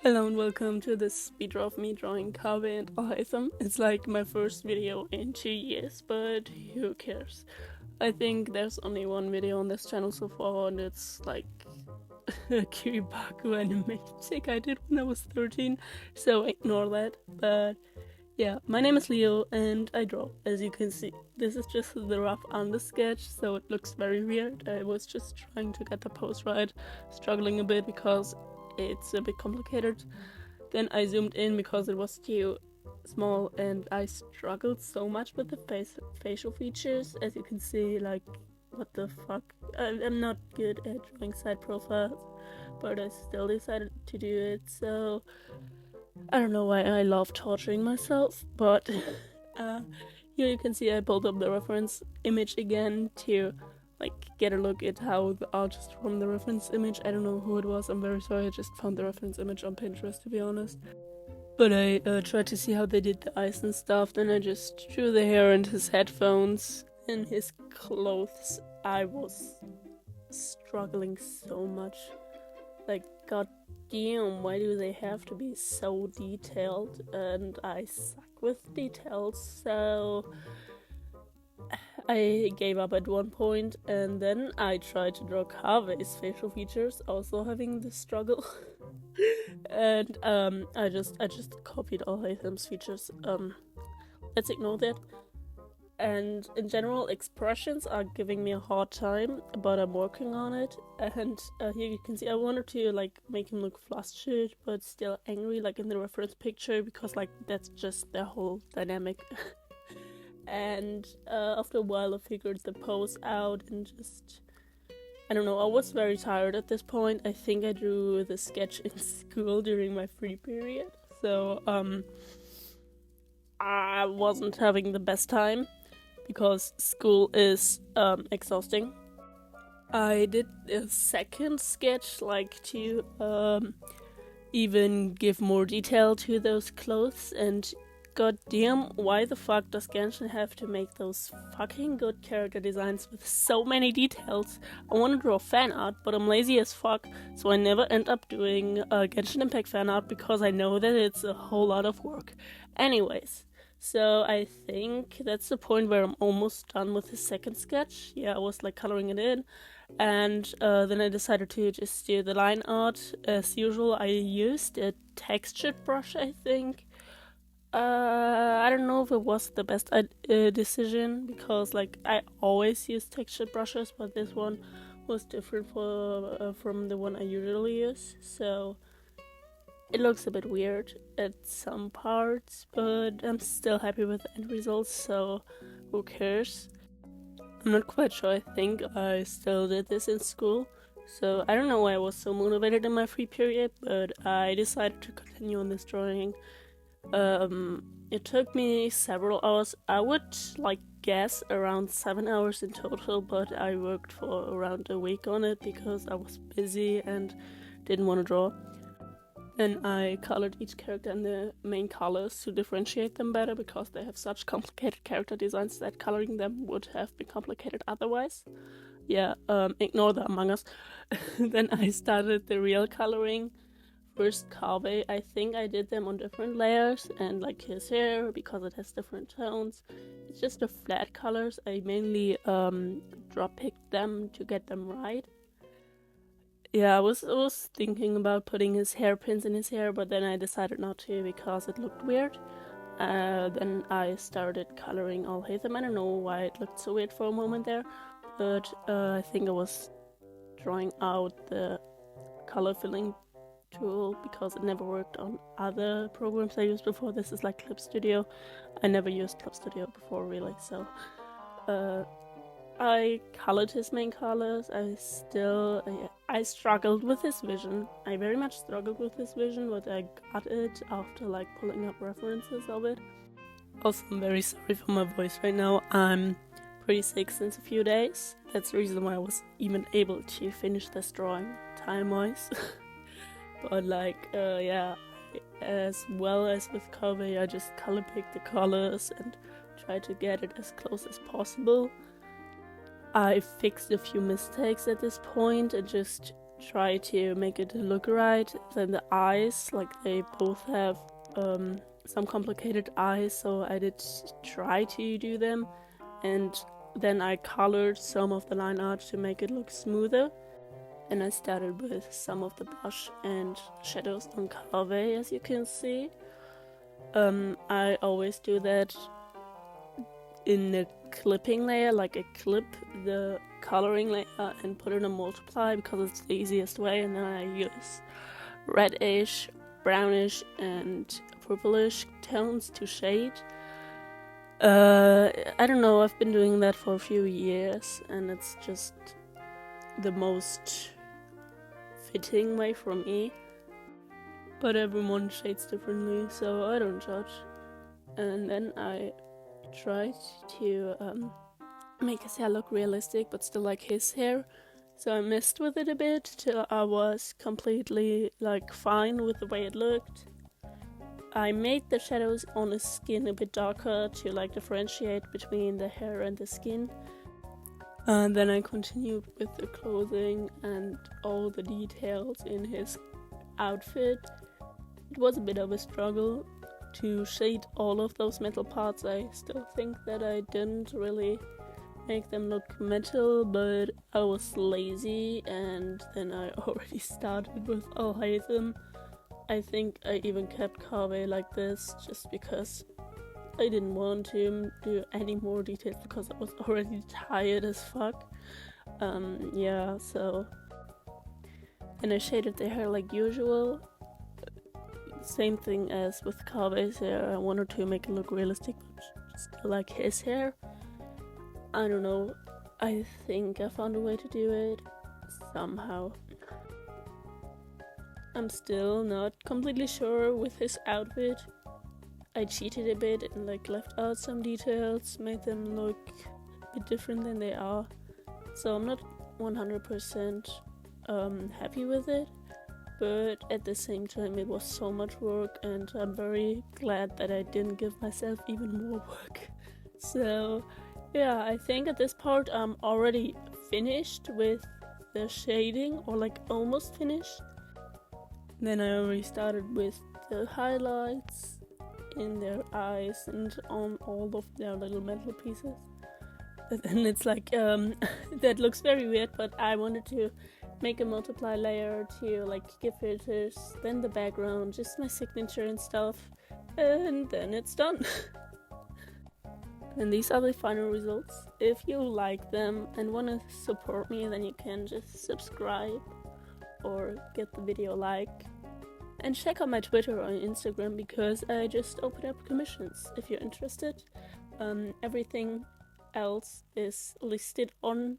Hello and welcome to this speeddraw of me drawing Kaveh and Alhaitham. It's like my first video in 2 years, but who cares? I think there's only one video on this channel so far, and it's like a Kiribaku animatic I did when I was 13, so ignore that. But yeah, my name is Leo and I draw, as you can see. This is just the rough under sketch, so it looks very weird. I was just trying to get the pose right, struggling a bit because it's a bit complicated. Then I zoomed in because it was too small and I struggled so much with the facial features. As you can see, like, what the fuck. I'm not good at drawing side profiles, but I still decided to do it, so I don't know why I love torturing myself, but here you can see I pulled up the reference image again to like get a look at how the artist from the reference image, I don't know who it was, I'm very sorry, I just found the reference image on Pinterest to be honest. But I tried to see how they did the eyes and stuff, then I just drew the hair and his headphones and his clothes. I was struggling so much. Like, god damn, why do they have to be so detailed? And I suck with details, so I gave up at one point, and then I tried to draw Kaveh's facial features, also having this struggle. And I just copied Alhaitham's features. Let's ignore that. And in general, expressions are giving me a hard time, but I'm working on it. And here you can see I wanted to like make him look flustered but still angry, like in the reference picture, because like that's just their whole dynamic. And after a while I figured the pose out and just, I don't know, I was very tired at this point. I think I drew the sketch in school during my free period, so I wasn't having the best time because school is exhausting. I did a second sketch like to even give more detail to those clothes, and god damn, why the fuck does Genshin have to make those fucking good character designs with so many details? I want to draw fan art, but I'm lazy as fuck, so I never end up doing Genshin Impact fan art because I know that it's a whole lot of work. Anyways, so I think that's the point where I'm almost done with the second sketch. Yeah, I was like coloring it in, and then I decided to just do the line art. As usual, I used a textured brush, I think. I don't know if it was the best decision, because like I always use textured brushes, but this one was different from the one I usually use, so it looks a bit weird at some parts, but I'm still happy with the end results, so who cares? I'm not quite sure, I think I still did this in school, so I don't know why I was so motivated in my free period, but I decided to continue on this drawing. It took me several hours. I would like guess around 7 hours in total, but I worked for around a week on it because I was busy and didn't want to draw. Then I colored each character in the main colors to differentiate them better, because they have such complicated character designs that coloring them would have been complicated otherwise. Yeah, ignore the Among Us. Then I started the real coloring. First Kaveh, I think I did them on different layers, and like his hair, because it has different tones. It's just the flat colors. I mainly drop picked them to get them right. Yeah, I was thinking about putting his hairpins in his hair, but then I decided not to because it looked weird. Then I started coloring Alhaitham. I don't know why it looked so weird for a moment there, but I think I was drawing out the color filling tool because it never worked on other programs I used before. This is like Clip Studio. I never used Clip Studio before, really, so I colored his main colors. I struggled with his vision. I very much struggled with his vision, but I got it after like pulling up references of it. Also, I'm very sorry for my voice right now. I'm pretty sick since a few days. That's the reason why I was even able to finish this drawing time-wise. But like, yeah, as well as with Kaveh, I just color picked the colors and tried to get it as close as possible. I fixed a few mistakes at this point and just try to make it look right. Then the eyes, like they both have some complicated eyes, so I did try to do them, and then I colored some of the line art to make it look smoother. And I started with some of the blush and shadows on Kaveh, as you can see. I always do that in a clipping layer, like I clip the coloring layer and put it in a multiply because it's the easiest way, and then I use reddish, brownish and purplish tones to shade. I don't know, I've been doing that for a few years and it's just the most fitting way for me. But everyone shades differently, so I don't judge. And then I tried to make his hair look realistic but still like his hair. So I messed with it a bit till I was completely like fine with the way it looked. I made the shadows on his skin a bit darker to like differentiate between the hair and the skin. And then I continued with the clothing and all the details in his outfit. It was a bit of a struggle to shade all of those metal parts. I still think that I didn't really make them look metal, but I was lazy and then I already started with Alhaitham. I think I even kept Kaveh like this just because I didn't want to do any more details because I was already tired as fuck. Yeah, so... And I shaded the hair like usual. Same thing as with Kaveh's hair. I wanted to make it look realistic, but still like his hair. I don't know. I think I found a way to do it somehow. I'm still not completely sure with his outfit. I cheated a bit and like left out some details, made them look a bit different than they are. So I'm not 100% happy with it, but at the same time it was so much work and I'm very glad that I didn't give myself even more work. So yeah, I think at this part I'm already finished with the shading, or like almost finished. Then I already started with the highlights in their eyes and on all of their little metal pieces. And it's like, that looks very weird, but I wanted to make a multiply layer to like give filters, then the background, just my signature and stuff, and then it's done. And these are the final results. If you like them and want to support me, then you can just subscribe or get the video like. And check out my Twitter or Instagram because I just opened up commissions if you're interested. Everything else is listed on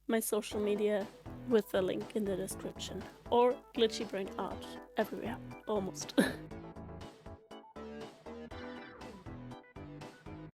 my social media with the link in the description. Or Glitchy Brain Art everywhere, almost.